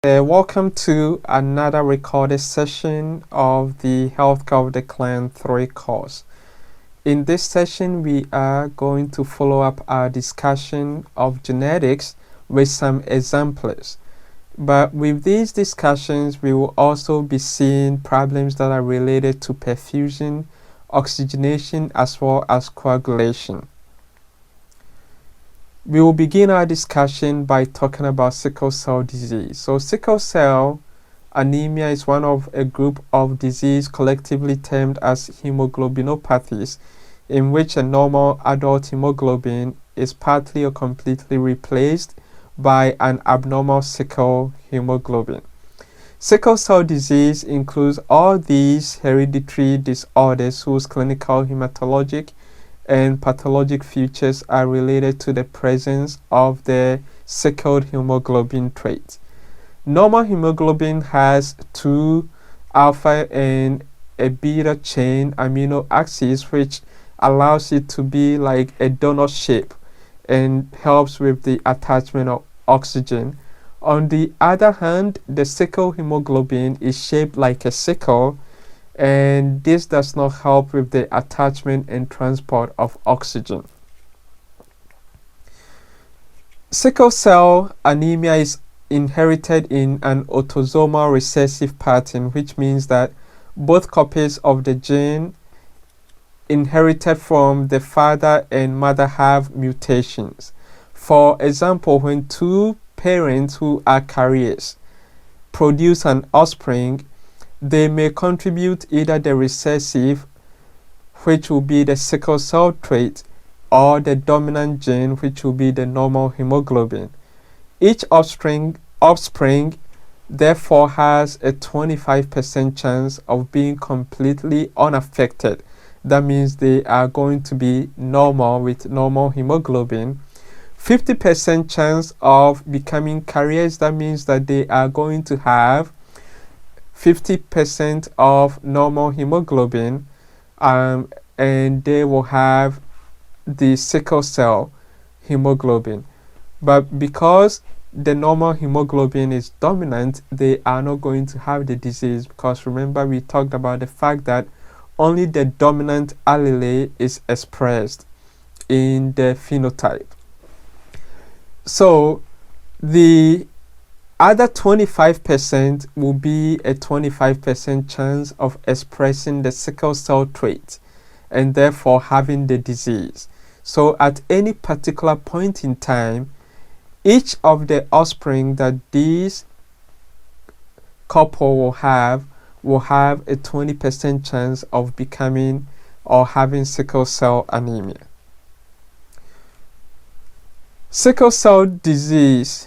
Welcome to another recorded session of the Healthcare of the Clan 3 course. In this session, we are going to follow up our discussion of genetics with some examples. But with these discussions, we will also be seeing problems that are related to perfusion, oxygenation, as well as coagulation. We will begin our discussion by talking about sickle cell disease. So sickle cell anemia is one of a group of disease collectively termed as hemoglobinopathies, in which a normal adult hemoglobin is partly or completely replaced by an abnormal sickle hemoglobin. Sickle cell disease includes all these hereditary disorders whose clinical, hematologic, and pathologic features are related to the presence of the sickled hemoglobin trait. Normal hemoglobin has two alpha and a beta chain amino acids, which allows it to be like a donut shape and helps with the attachment of oxygen. On the other hand, the sickle hemoglobin is shaped like a sickle, and this does not help with the attachment and transport of oxygen. Sickle cell anemia is inherited in an autosomal recessive pattern, which means that both copies of the gene inherited from the father and mother have mutations. For example, when two parents who are carriers produce an offspring, they may contribute either the recessive, which will be the sickle cell trait, or the dominant gene, which will be the normal hemoglobin. Each offspring therefore has a 25% chance of being completely unaffected. That means they are going to be normal with normal hemoglobin. 50% chance of becoming carriers. That means that they are going to have 50% of normal hemoglobin, and they will have the sickle cell hemoglobin. But because the normal hemoglobin is dominant, they are not going to have the disease, because remember we talked about the fact that only the dominant allele is expressed in the phenotype. So the other 25% will be a 25% chance of expressing the sickle cell trait and therefore having the disease. So at any particular point in time, each of the offspring that these couple will have a 20% chance of becoming or having sickle cell anemia. Sickle cell disease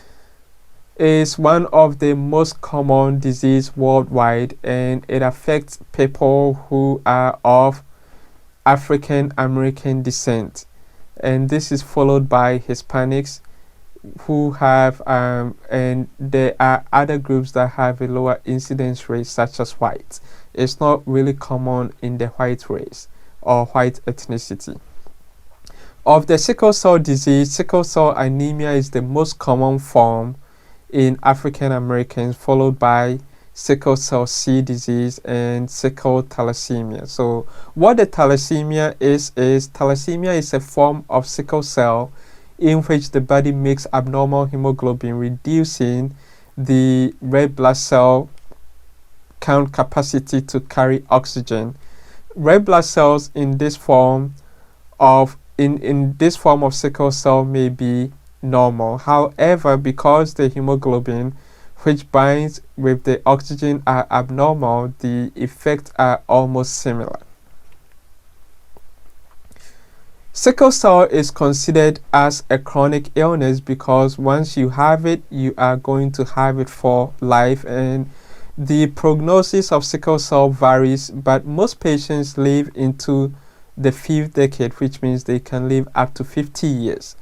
is one of the most common disease worldwide, and it affects people who are of African American descent, and this is followed by Hispanics who have and there are other groups that have a lower incidence rate, such as whites. It's not really common in the white race or white ethnicity. Of the sickle cell disease, sickle cell anemia is the most common form in African Americans, followed by sickle cell C disease and sickle thalassemia. So what the thalassemia is thalassemia is a form of sickle cell in which the body makes abnormal hemoglobin, reducing the red blood cell count capacity to carry oxygen. Red blood cells in this form of sickle cell may be normal. However, because the hemoglobin which binds with the oxygen are abnormal, the effects are almost similar. Sickle cell is considered as a chronic illness because once you have it, you are going to have it for life, and the prognosis of sickle cell varies, but most patients live into the fifth decade, which means they can live up to 50 years.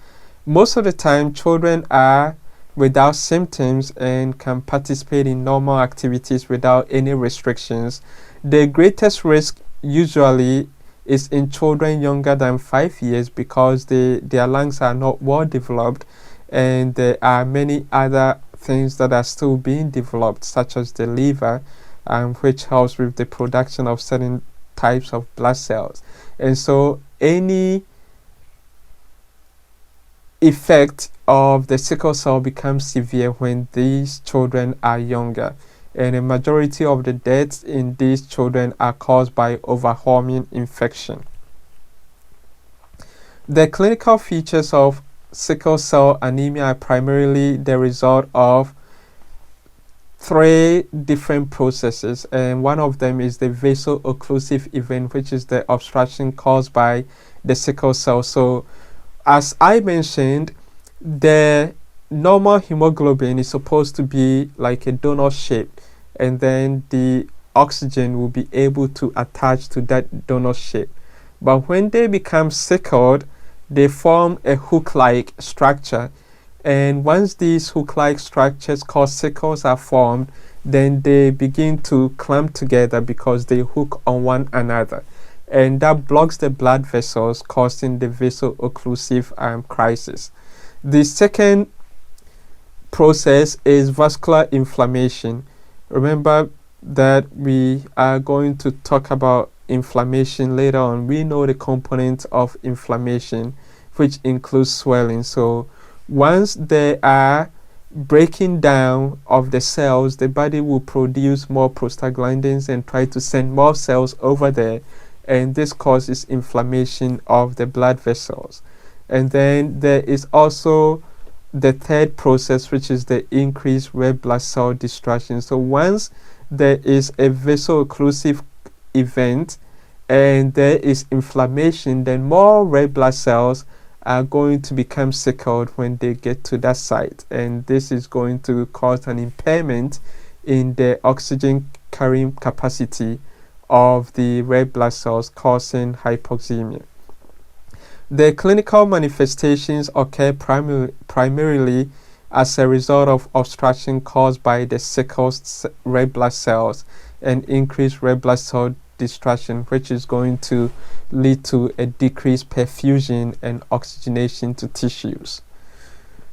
Most of the time, children are without symptoms and can participate in normal activities without any restrictions. The greatest risk usually is in children younger than 5 years because their lungs are not well developed, and there are many other things that are still being developed, such as the liver, which helps with the production of certain types of blood cells. And so any effect of the sickle cell becomes severe when these children are younger. And a majority of the deaths in these children are caused by overwhelming infection. The clinical features of sickle cell anemia are primarily the result of three different processes, and one of them is the vaso-occlusive event, which is the obstruction caused by the sickle cell. So as I mentioned, the normal hemoglobin is supposed to be like a donut shape, and then the oxygen will be able to attach to that donut shape. But when they become sickled, they form a hook-like structure. And once these hook-like structures called sickles are formed, then they begin to clamp together because they hook on one another. And that blocks the blood vessels, causing the vaso-occlusive crisis. The second process is vascular inflammation. Remember that we are going to talk about inflammation later on. We know the components of inflammation, which includes swelling. So once they are breaking down of the cells, the body will produce more prostaglandins and try to send more cells over there, and this causes inflammation of the blood vessels. And then there is also the third process, which is the increased red blood cell destruction. So once there is a vaso-occlusive event and there is inflammation, then more red blood cells are going to become sickled when they get to that site, and this is going to cause an impairment in the oxygen carrying capacity of the red blood cells, causing hypoxemia. The clinical manifestations occur primarily as a result of obstruction caused by the sickled red blood cells and increased red blood cell destruction, which is going to lead to a decreased perfusion and oxygenation to tissues.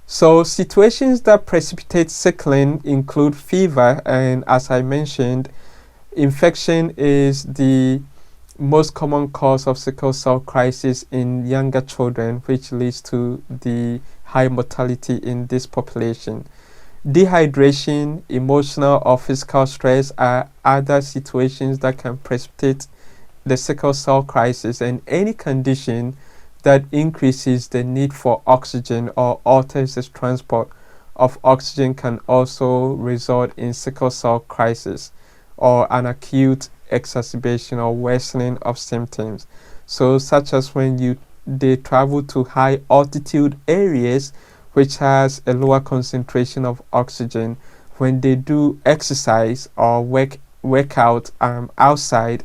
So situations that precipitate sickling include fever, and as I mentioned, infection is the most common cause of sickle cell crisis in younger children, which leads to the high mortality in this population. Dehydration, emotional or physical stress are other situations that can precipitate the sickle cell crisis, and any condition that increases the need for oxygen or alters the transport of oxygen can also result in sickle cell crisis or an acute exacerbation or worsening of symptoms. So such as when they travel to high altitude areas which has a lower concentration of oxygen, when they do exercise or work out outside,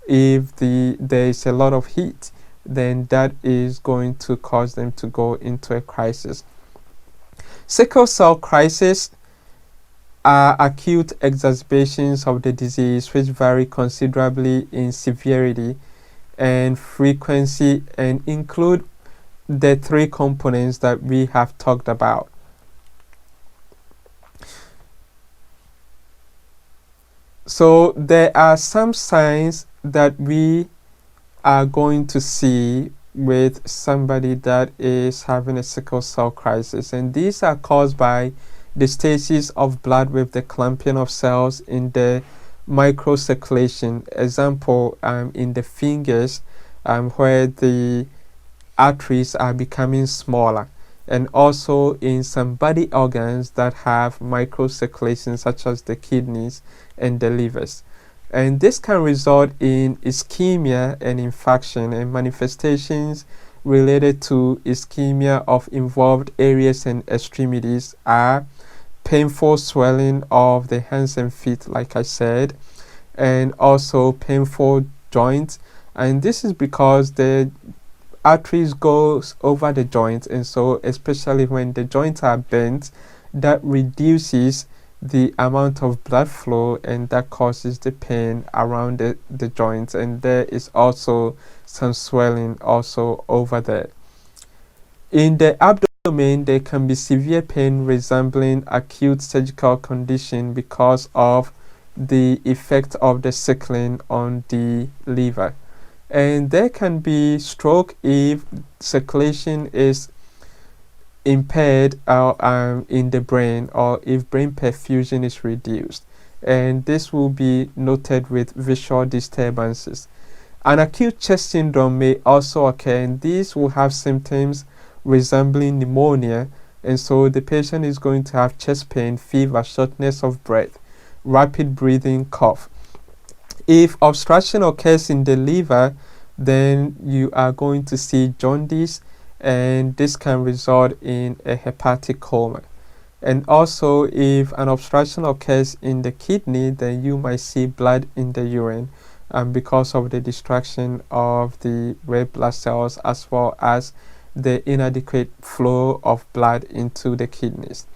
if there is a lot of heat, then that is going to cause them to go into a crisis. Sickle cell crisis are acute exacerbations of the disease which vary considerably in severity and frequency and include the three components that we have talked about. So there are some signs that we are going to see with somebody that is having a sickle cell crisis, and these are caused by the stasis of blood with the clumping of cells in the microcirculation. Example, in the fingers, where the arteries are becoming smaller, and also in some body organs that have microcirculation, such as the kidneys and the livers. And this can result in ischemia and infarction, and manifestations related to ischemia of involved areas and extremities are painful swelling of the hands and feet, like I said, and also painful joints. And this is because the arteries goes over the joints, and so especially when the joints are bent, that reduces the amount of blood flow, and that causes the pain around the joints, and there is also some swelling also over there. In the abdomen, there can be severe pain resembling acute surgical condition because of the effect of the sickling on the liver. And there can be stroke if circulation is impaired in the brain, or if brain perfusion is reduced. And this will be noted with visual disturbances. An acute chest syndrome may also occur, and these will have symptoms resembling pneumonia, and so the patient is going to have chest pain, fever, shortness of breath, rapid breathing, cough. If obstruction occurs in the liver, then you are going to see jaundice, and this can result in a hepatic coma. And also, if an obstruction occurs in the kidney, then you might see blood in the urine, because of the destruction of the red blood cells, as well as the inadequate flow of blood into the kidneys.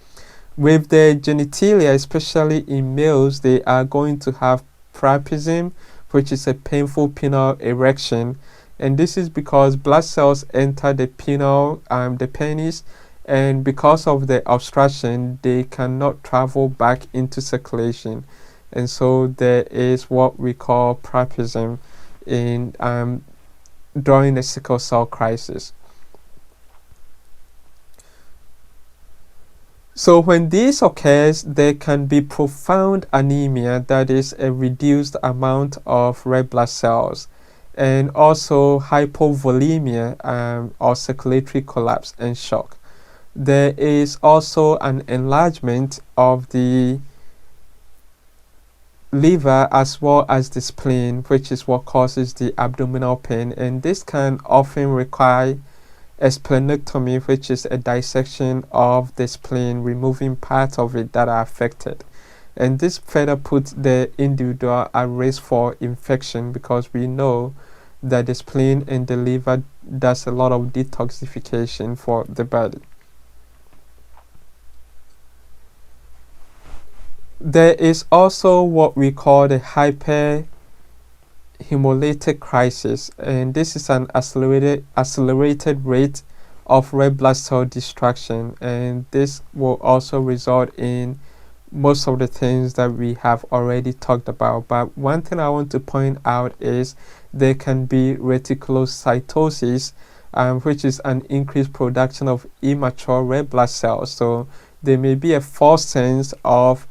With the genitalia, especially in males, they are going to have priapism, which is a painful penile erection, and this is because blood cells enter the penile, the penis, and because of the obstruction, they cannot travel back into circulation, and so there is what we call priapism in during a sickle cell crisis. So when this occurs, there can be profound anemia, that is a reduced amount of red blood cells, and also hypovolemia, or circulatory collapse and shock. There is also an enlargement of the liver as well as the spleen, which is what causes the abdominal pain, and this can often require a splenectomy, which is a dissection of the spleen, removing parts of it that are affected. And this further puts the individual at risk for infection, because we know that the spleen and the liver does a lot of detoxification for the body. There is also what we call the hyperhemolytic crisis, and this is an accelerated rate of red blood cell destruction, and this will also result in most of the things that we have already talked about. But one thing I want to point out is there can be reticulocytosis, which is an increased production of immature red blood cells. So there may be a false sense of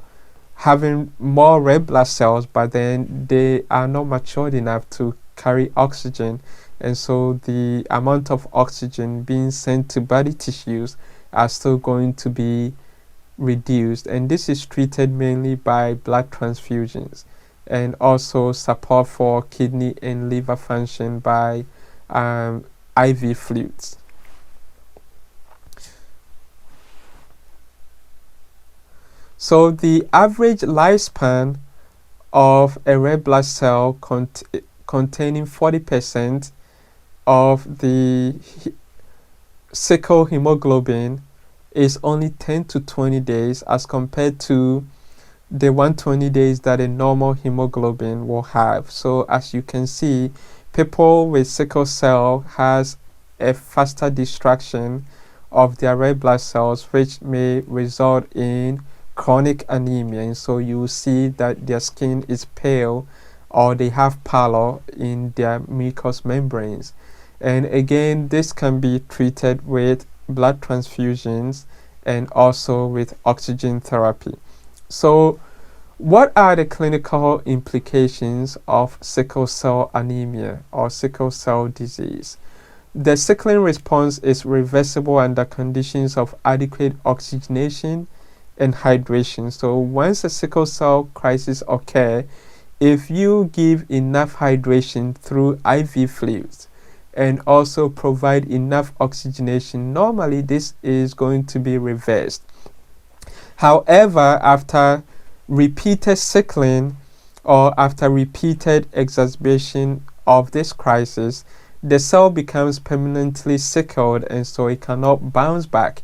having more red blood cells, but then they are not matured enough to carry oxygen, and so the amount of oxygen being sent to body tissues are still going to be reduced, and this is treated mainly by blood transfusions, and also support for kidney and liver function by IV fluids. So the average lifespan of a red blood cell containing 40% of the sickle hemoglobin is only 10 to 20 days, as compared to the 120 days that a normal hemoglobin will have. So as you can see, people with sickle cell has a faster destruction of their red blood cells, which may result in chronic anemia, and so you will see that their skin is pale, or they have pallor in their mucous membranes. And again, this can be treated with blood transfusions and also with oxygen therapy. So what are the clinical implications of sickle cell anemia or sickle cell disease? The sickling response is reversible under conditions of adequate oxygenation and hydration. So once a sickle cell crisis occurs, if you give enough hydration through IV fluids and also provide enough oxygenation, normally this is going to be reversed. However, after repeated sickling or after repeated exacerbation of this crisis, the cell becomes permanently sickled, and so it cannot bounce back.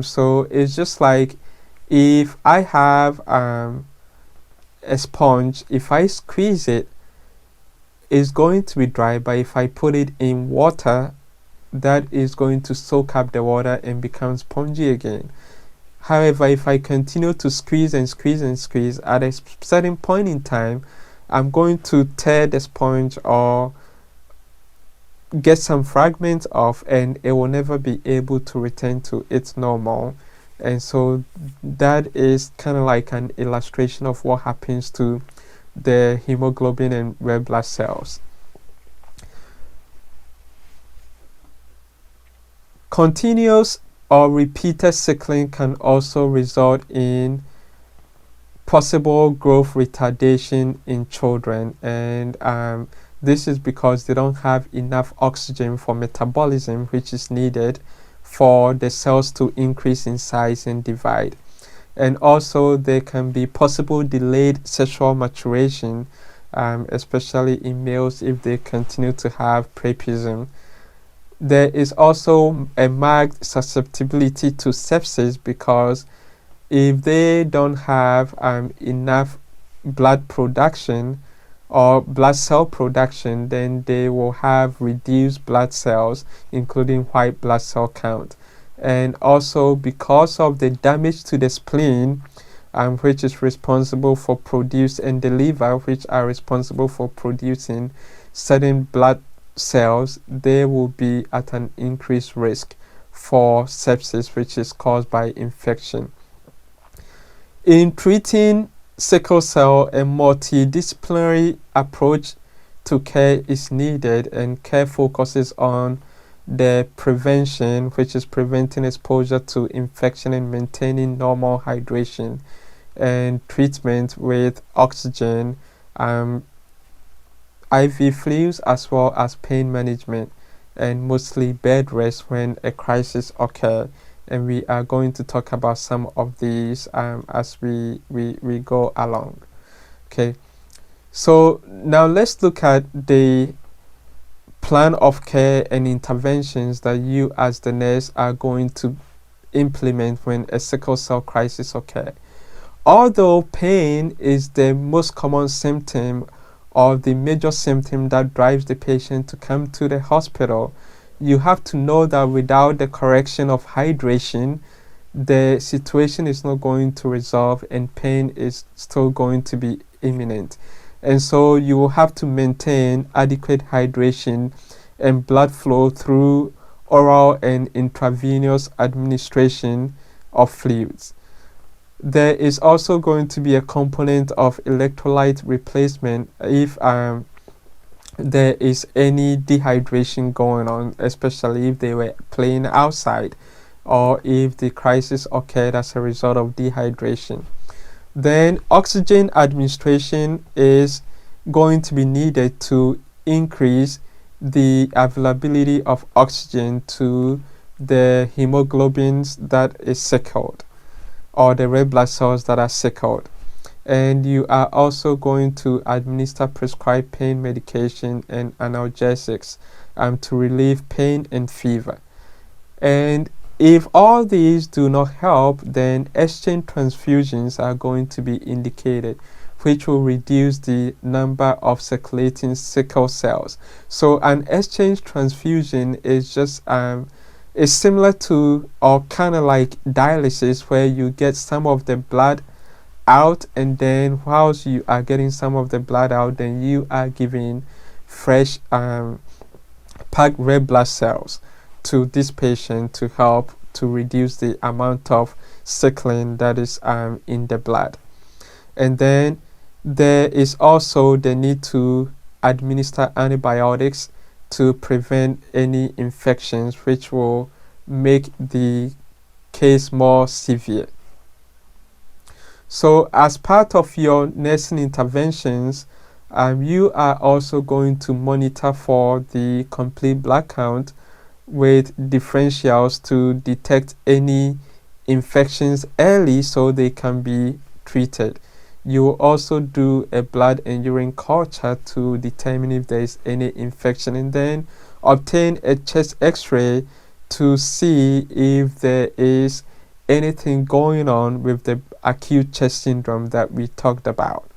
So it's just like if I have a sponge, if I squeeze it, it's going to be dry, but if I put it in water, that is going to soak up the water and become spongy again. However, if I continue to squeeze and squeeze and squeeze, at a certain point in time, I'm going to tear the sponge or get some fragments off, and it will never be able to return to its normal. And so that is kind of like an illustration of what happens to the hemoglobin and red blood cells. Continuous or repeated sickling can also result in possible growth retardation in children, and this is because they don't have enough oxygen for metabolism, which is needed for the cells to increase in size and divide. And also there can be possible delayed sexual maturation, especially in males if they continue to have priapism. There is also a marked susceptibility to sepsis because if they don't have enough blood production or blood cell production, then they will have reduced blood cells, including white blood cell count. And also because of the damage to the spleen, which is responsible for produce, and the liver, which are responsible for producing certain blood cells, they will be at an increased risk for sepsis, which is caused by infection. In treating sickle cell, a multidisciplinary approach to care is needed, and care focuses on the prevention, which is preventing exposure to infection and maintaining normal hydration, and treatment with oxygen, IV fluids, as well as pain management, and mostly bed rest when a crisis occurs. And we are going to talk about some of these as we go along. Okay, so now let's look at the plan of care and interventions that you as the nurse are going to implement when a sickle cell crisis occurs. Although pain is the most common symptom or the major symptom that drives the patient to come to the hospital, you have to know that without the correction of hydration, the situation is not going to resolve and pain is still going to be imminent. And so you will have to maintain adequate hydration and blood flow through oral and intravenous administration of fluids. There is also going to be a component of electrolyte replacement if there is any dehydration going on, especially if they were playing outside or if the crisis occurred as a result of dehydration. Then oxygen administration is going to be needed to increase the availability of oxygen to the hemoglobins that is sickled, or the red blood cells that are sickled. And you are also going to administer prescribed pain medication and analgesics to relieve pain and fever. And if all these do not help, then exchange transfusions are going to be indicated, which will reduce the number of circulating sickle cells. So an exchange transfusion is just is similar to, or kind of like dialysis, where you get some of the blood out, and then whilst you are getting some of the blood out, then you are giving fresh packed red blood cells to this patient to help to reduce the amount of sickling that is in the blood. And then there is also the need to administer antibiotics to prevent any infections, which will make the case more severe. So as part of your nursing interventions, you are also going to monitor for the complete blood count with differentials to detect any infections early so they can be treated. You will also do a blood and urine culture to determine if there is any infection, and then obtain a chest x-ray to see if there is anything going on with the acute chest syndrome that we talked about.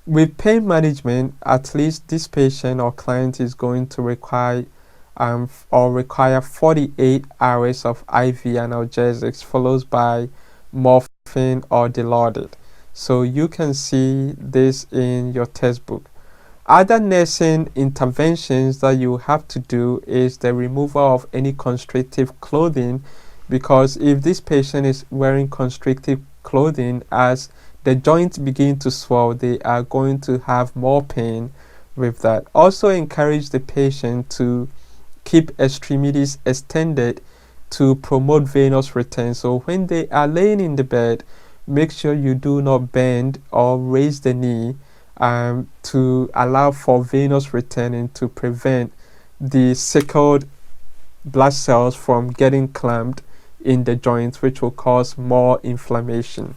With pain management, at least this patient or client is going to require 48 hours of IV analgesics followed by morphine or Dilaudid. So you can see this in your textbook. Other nursing interventions that you have to do is the removal of any constrictive clothing, because if this patient is wearing constrictive clothing, as the joints begin to swell, they are going to have more pain with that. Also encourage the patient to keep extremities extended to promote venous return. So when they are laying in the bed, make sure you do not bend or raise the knee to allow for venous returning to prevent the sickled blood cells from getting clamped in the joints, which will cause more inflammation.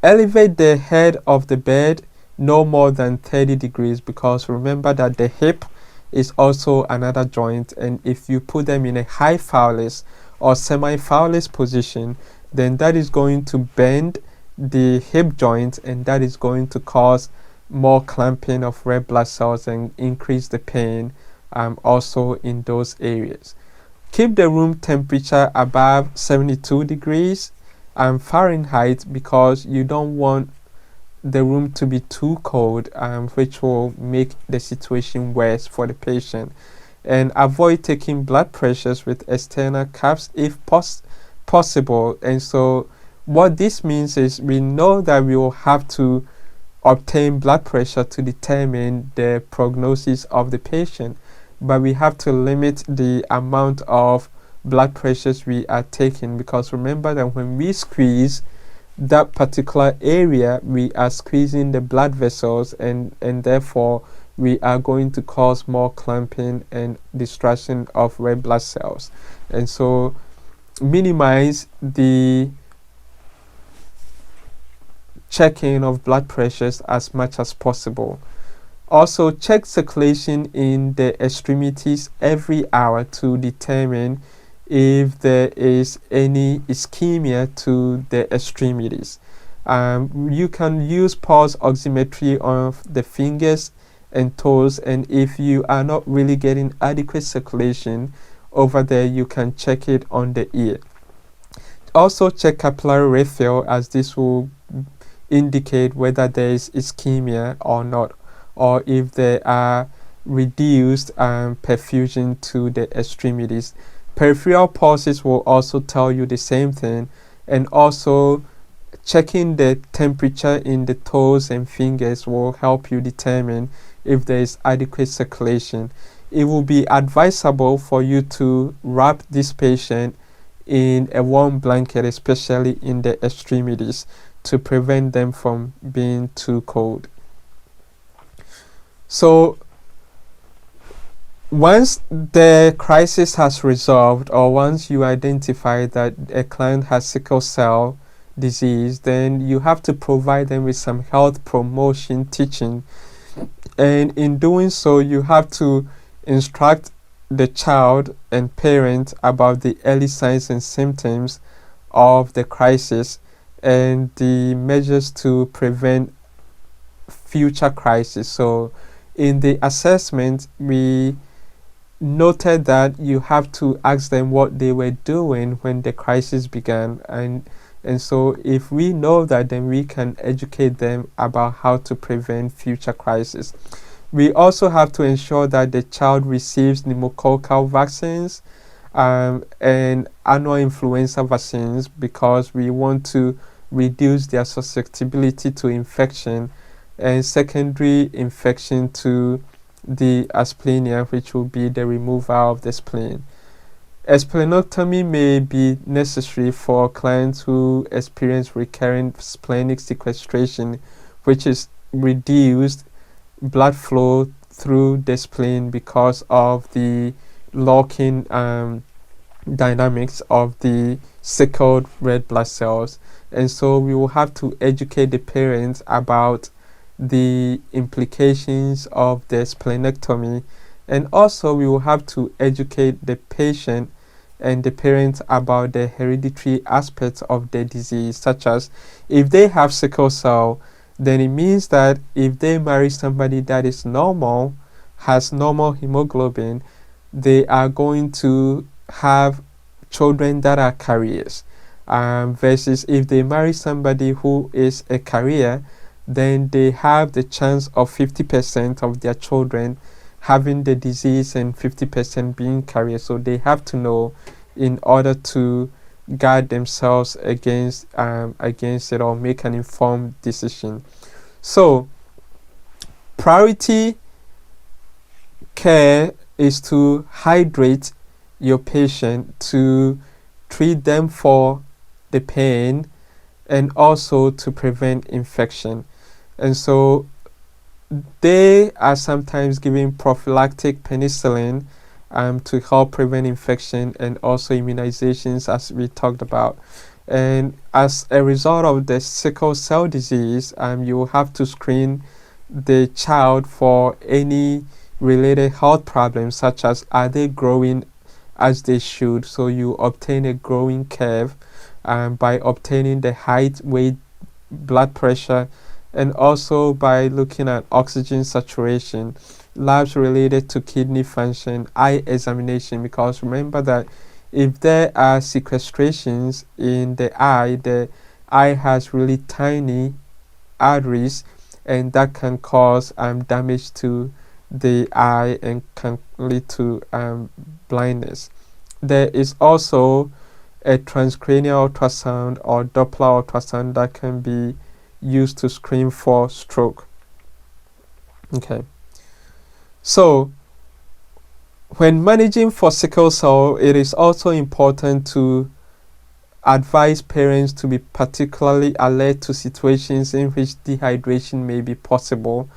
Elevate the head of the bed no more than 30 degrees, because remember that the hip is also another joint, and if you put them in a high phalanx or semi-phalanx position, then that is going to bend the hip joint, and that is going to cause more clamping of red blood cells and increase the pain also in those areas. Keep the room temperature above 72 degrees Fahrenheit, because you don't want the room to be too cold, which will make the situation worse for the patient. And avoid taking blood pressures with external cuffs if possible. And so what this means is we know that we will have to obtain blood pressure to determine the prognosis of the patient, but we have to limit the amount of blood pressures we are taking, because remember that when we squeeze that particular area, we are squeezing the blood vessels, and therefore we are going to cause more clamping and destruction of red blood cells. And so minimize the checking of blood pressures as much as possible. Also, check circulation in the extremities every hour to determine if there is any ischemia to the extremities. You can use pulse oximetry of the fingers and toes, and if you are not really getting adequate circulation over there, you can check it on the ear. Also check capillary refill, as this will indicate whether there is ischemia or not, or if there are reduced perfusion to the extremities. Peripheral pulses will also tell you the same thing, and also checking the temperature in the toes and fingers will help you determine if there is adequate circulation. It will be advisable for you to wrap this patient in a warm blanket, especially in the extremities, to prevent them from being too cold. So once the crisis has resolved, or once you identify that a client has sickle cell disease, then you have to provide them with some health promotion teaching. And in doing so, you have to instruct the child and parent about the early signs and symptoms of the crisis and the measures to prevent future crises. So in the assessment, we noted that you have to ask them what they were doing when the crisis began, and so if we know that, then we can educate them about how to prevent future crises. We also have to ensure that the child receives pneumococcal vaccines and annual influenza vaccines, because we want to reduce their susceptibility to infection and secondary infection to the asplenia, which will be the removal of the spleen. A splenectomy may be necessary for clients who experience recurrent splenic sequestration, which is reduced blood flow through the spleen because of the locking dynamics of the sickled red blood cells. And so we will have to educate the parents about the implications of the splenectomy, and also we will have to educate the patient and the parents about the hereditary aspects of the disease, such as if they have sickle cell, then it means that if they marry somebody that is normal, has normal hemoglobin, they are going to have children that are carriers. Versus if they marry somebody who is a carrier, then they have the chance of 50% of their children having the disease and 50% being carriers. So they have to know in order to guard themselves against it or make an informed decision. So priority care is to hydrate your patient, to treat them for the pain, and also to prevent infection. And so they are sometimes giving prophylactic penicillin to help prevent infection, and also immunizations, as we talked about. And as a result of the sickle cell disease, you will have to screen the child for any related health problems, such as are they growing as they should. So you obtain a growing curve by obtaining the height, weight, blood pressure, and also by looking at oxygen saturation, labs related to kidney function, eye examination, because remember that if there are sequestrations in the eye has really tiny arteries, and that can cause damage to the eye and can lead to blindness. There is also a transcranial ultrasound or Doppler ultrasound that can be used to screen for stroke. Okay. So when managing for sickle cell, it is also important to advise parents to be particularly alert to situations in which dehydration may be possible,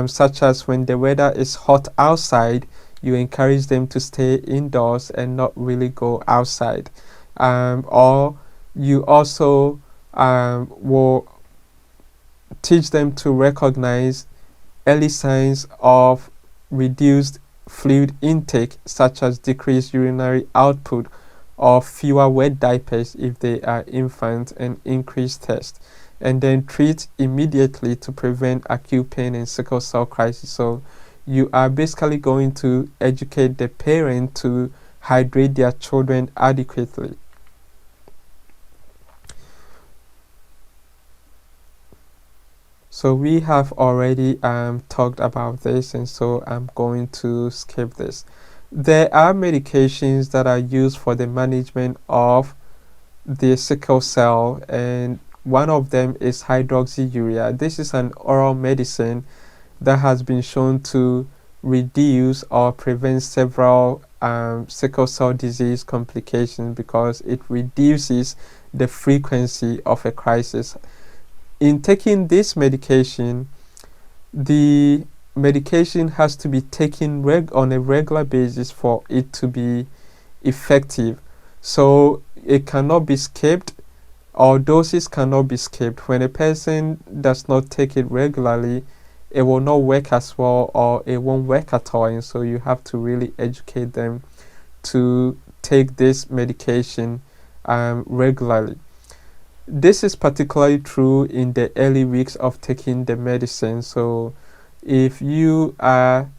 such as when the weather is hot outside, you encourage them to stay indoors and not really go outside. Or you also will teach them to recognize early signs of reduced fluid intake, such as decreased urinary output or fewer wet diapers if they are infants, and increased thirst. And then treat immediately to prevent acute pain and sickle cell crisis. So you are basically going to educate the parent to hydrate their children adequately. So we have already talked about this, and so I'm going to skip this. There are medications that are used for the management of the sickle cell, and one of them is hydroxyurea. This is an oral medicine that has been shown to reduce or prevent several sickle cell disease complications because it reduces the frequency of a crisis. In taking this medication, the medication has to be taken on a regular basis for it to be effective. So it cannot be skipped, or doses cannot be skipped. When a person does not take it regularly, it will not work as well, or it won't work at all. And so you have to really educate them to take this medication regularly. This is particularly true in the early weeks of taking the medicine. So if you are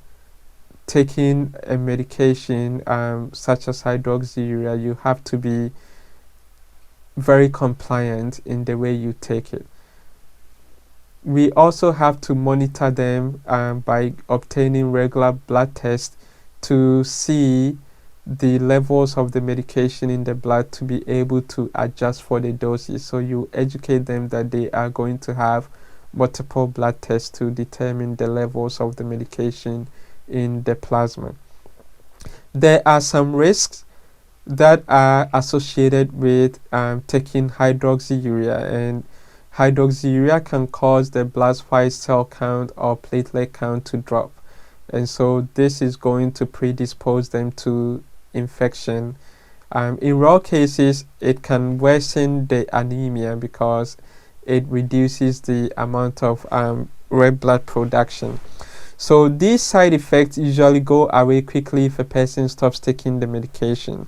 taking a medication such as hydroxyurea, you have to be very compliant in the way you take it. We also have to monitor them by obtaining regular blood tests to see the levels of the medication in the blood to be able to adjust for the doses. So you educate them that they are going to have multiple blood tests to determine the levels of the medication in the plasma. There are some risks that are associated with taking hydroxyurea, and hydroxyurea can cause the blood white cell count or platelet count to drop, and so this is going to predispose them to infection. In rare cases, it can worsen the anemia because it reduces the amount of red blood production. So these side effects usually go away quickly if a person stops taking the medication.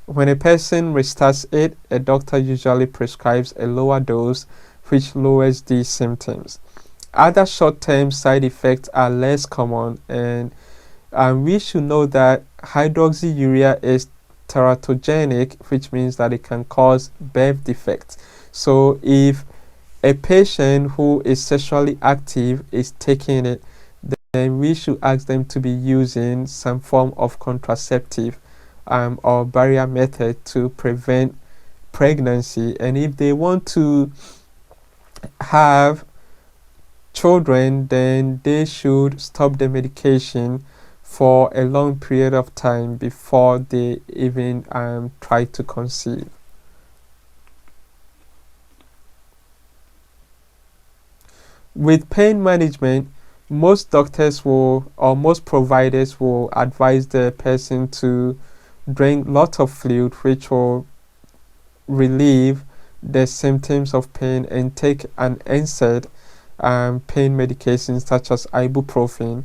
When a person restarts it, a doctor usually prescribes a lower dose which lowers these symptoms. other short-term side effects are less common, and we should know that hydroxyurea is teratogenic, which means that it can cause birth defects. So if a patient who is sexually active is taking it, then we should ask them to be using some form of contraceptive or barrier method to prevent pregnancy. And if they want to have children, then they should stop the medication for a long period of time before they even try to conceive. With pain management, most doctors will, or most providers will advise the person to drink lots of fluid, which will relieve the symptoms of pain, and take an NSAID pain medication such as ibuprofen.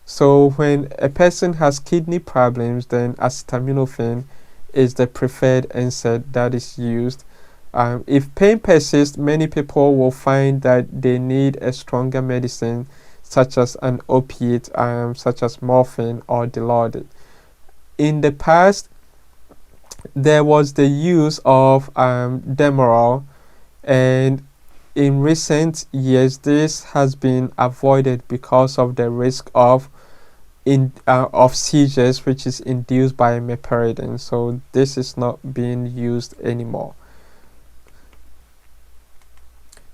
So when a person has kidney problems, then acetaminophen is the preferred NSAID that is used. If pain persists, many people will find that they need a stronger medicine such as an opiate, such as morphine or Dilaudid. In the past, there was the use of Demerol, and in recent years this has been avoided because of the risk of seizures, which is induced by meperidine. So this is not being used anymore.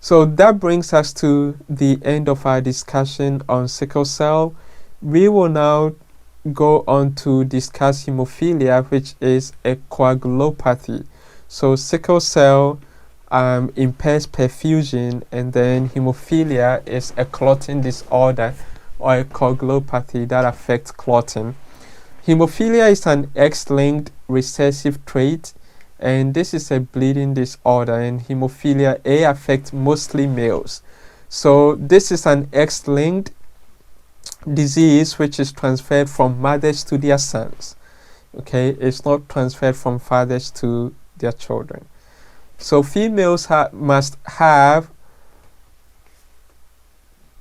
So that brings us to the end of our discussion on sickle cell. We will now go on to discuss hemophilia, which is a coagulopathy. So sickle cell impairs perfusion, and then hemophilia is a clotting disorder or a coagulopathy that affects clotting. Hemophilia is an X-linked recessive trait, and this is a bleeding disorder, and hemophilia A affects mostly males. So this is an X-linked disease which is transferred from mothers to their sons. Okay, it's not transferred from fathers to their children. So females must have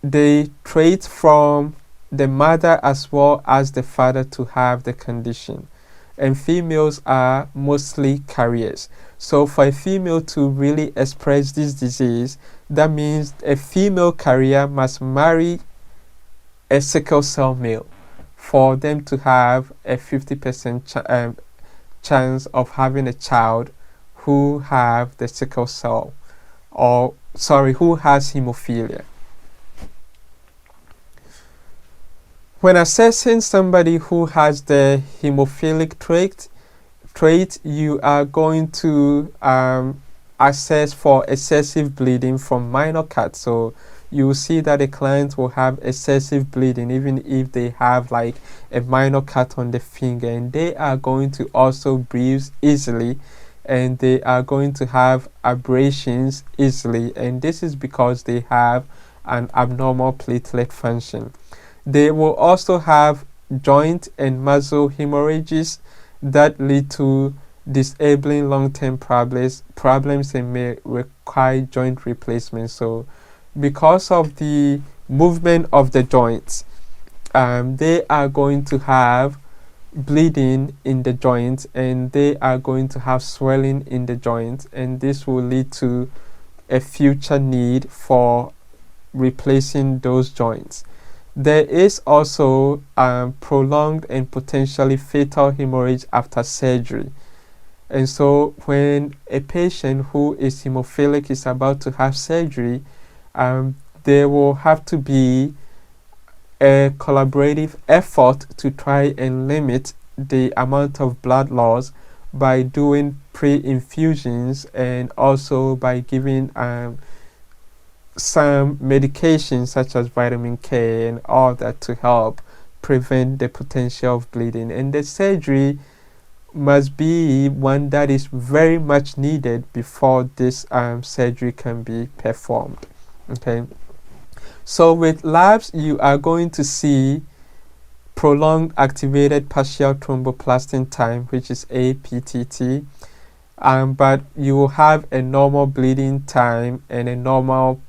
the trait from the mother as well as the father to have the condition. And females are mostly carriers. So for a female to really express this disease, that means a female carrier must marry a sickle cell male for them to have a 50% chance of having a child who have the sickle cell, or who has hemophilia. When assessing somebody who has the hemophilic trait, you are going to assess for excessive bleeding from minor cuts. So you will see that a client will have excessive bleeding even if they have like a minor cut on the finger, and they are going to also bruise easily, and they are going to have abrasions easily, and this is because they have an abnormal platelet function. They will also have joint and muscle hemorrhages that lead to disabling long-term problems and may require joint replacement. So because of the movement of the joints, they are going to have bleeding in the joint, and they are going to have swelling in the joint, and this will lead to a future need for replacing those joints. There is also prolonged and potentially fatal hemorrhage after surgery. And so when a patient who is hemophilic is about to have surgery, there will have to be a collaborative effort to try and limit the amount of blood loss by doing pre-infusions, and also by giving some medications such as vitamin K and all that to help prevent the potential of bleeding. And the surgery must be one that is very much needed before this surgery can be performed. Okay, so with labs you are going to see prolonged activated partial thromboplastin time, which is APTT, but you will have a normal bleeding time and a normal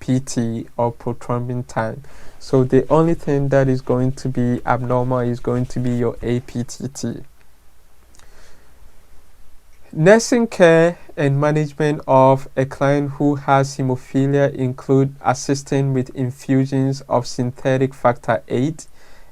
PT or prothrombin time. So the only thing that is going to be abnormal is going to be your APTT. Nursing care and management of a client who has hemophilia include assisting with infusions of synthetic factor VIII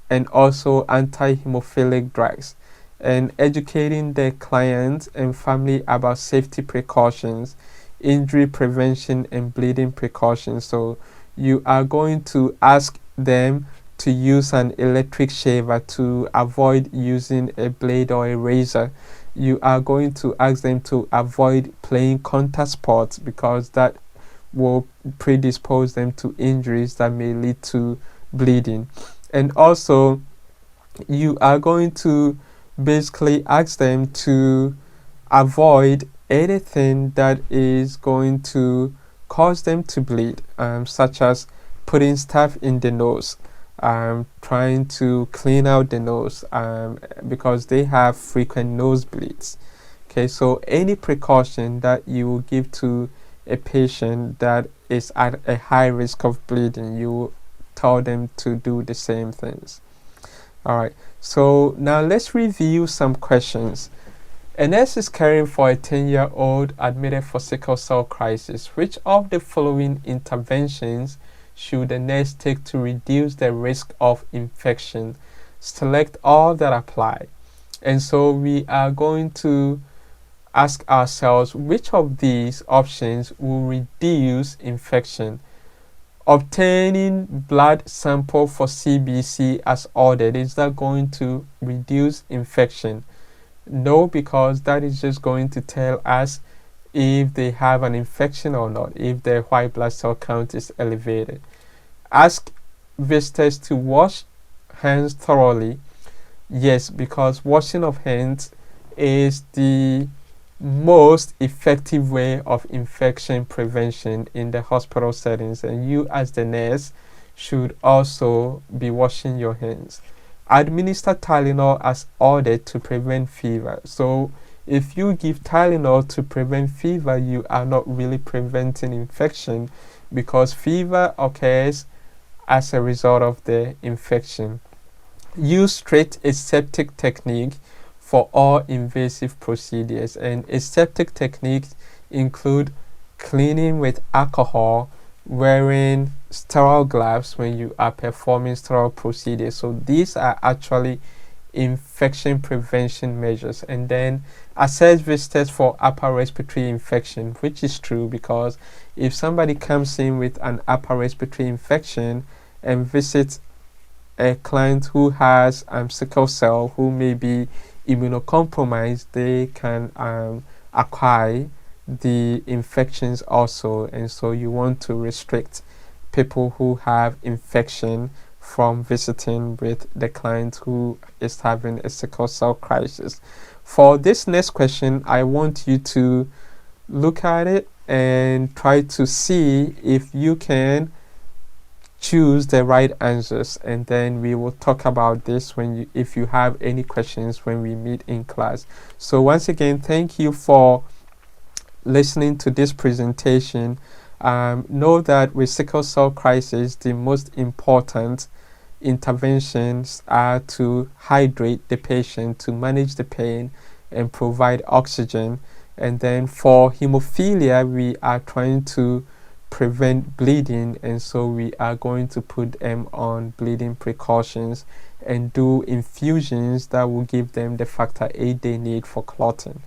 and also anti-hemophilic drugs, and educating the client and family about safety precautions, injury prevention, and bleeding precautions. So you are going to ask them to use an electric shaver to avoid using a blade or a razor. You are going to ask them to avoid playing contact sports because that will predispose them to injuries that may lead to bleeding. And also, you are going to basically ask them to avoid anything that is going to cause them to bleed, such as putting stuff in the nose, trying to clean out the nose, because they have frequent nosebleeds. Okay, so any precaution that you will give to a patient that is at a high risk of bleeding, you will tell them to do the same things. Alright, so now let's review some questions. A nurse is caring for a 10-year-old admitted for sickle cell crisis. Which of the following interventions should a nurse take to reduce the risk of infection? Select all that apply. And so we are going to ask ourselves which of these options will reduce infection. Obtaining blood sample for CBC as ordered, is that going to reduce infection? No, because that is just going to tell us if they have an infection or not, if their white blood cell count is elevated. Ask visitors to wash hands thoroughly. Yes, because washing of hands is the most effective way of infection prevention in the hospital settings, and you as the nurse should also be washing your hands. Administer Tylenol as ordered to prevent fever. So if you give Tylenol to prevent fever, you are not really preventing infection because fever occurs as a result of the infection. Use straight aseptic technique for all invasive procedures, and aseptic techniques include cleaning with alcohol, wearing sterile gloves when you are performing sterile procedures. So these are actually infection prevention measures. And then assess visitors for upper respiratory infection, which is true because if somebody comes in with an upper respiratory infection and visits a client who has sickle cell, who may be immunocompromised, they can acquire the infections also, and so you want to restrict people who have infection from visiting with the client who is having a sickle cell crisis. For this next question, I want you to look at it and try to see if you can choose the right answers, and then we will talk about this if you have any questions when we meet in class. So once again, thank you for listening to this presentation. Know that with sickle cell crisis, the most important interventions are to hydrate the patient, to manage the pain, and provide oxygen. And then for hemophilia, we are trying to prevent bleeding, and so we are going to put them on bleeding precautions and do infusions that will give them the factor VIII they need for clotting.